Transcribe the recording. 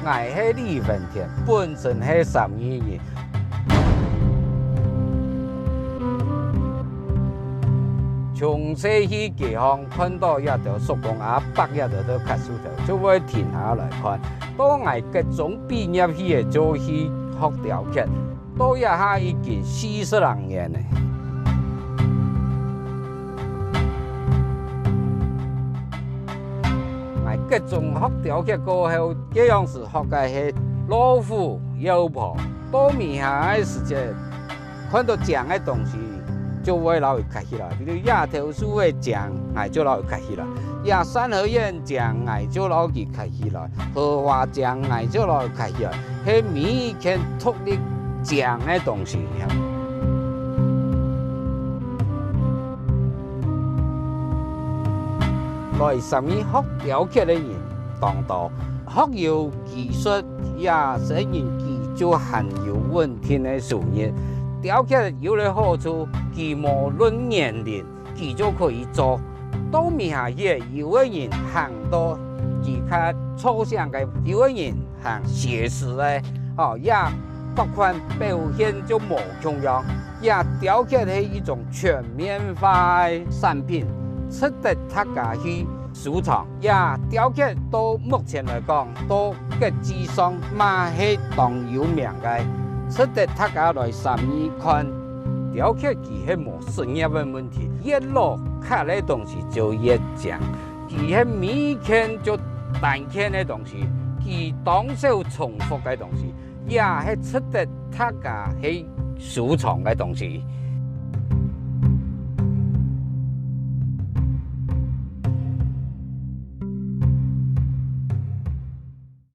爱是李文田，本身是三义人。从西去地方看到一条苏公阿伯一条都卡树头，就会停下来看。当我各种毕业去就去学雕刻，到一下已经40年了。我各种学雕刻过后，这样子学的是老虎、妖婆。到面下的时间，看到这样的东西。就会老会开起来，比如亚头树的酱，哎就老会开起来；亚三合院酱，哎就老会开起来；荷花酱，哎就老会开起来。迄每一天脱离酱的东西。来上面学雕刻的人当多，学有技术，也使人技就很有稳定的收入。雕刻有个好处，既无论年龄，既就可以做。到面下也有个人行到其他抽象的，有个人行写实的，也各款表现就无同样。也雕刻是一种全面化的产品，值得大家去收藏。也雕刻到目前来讲，到国际上嘛是当有名的。值得大家来参与看，雕刻其实无商业的问题，越老刻的东西就越强，其实每一天就单件的东西，其当少重复的东西，也是值得大家去收藏的东西。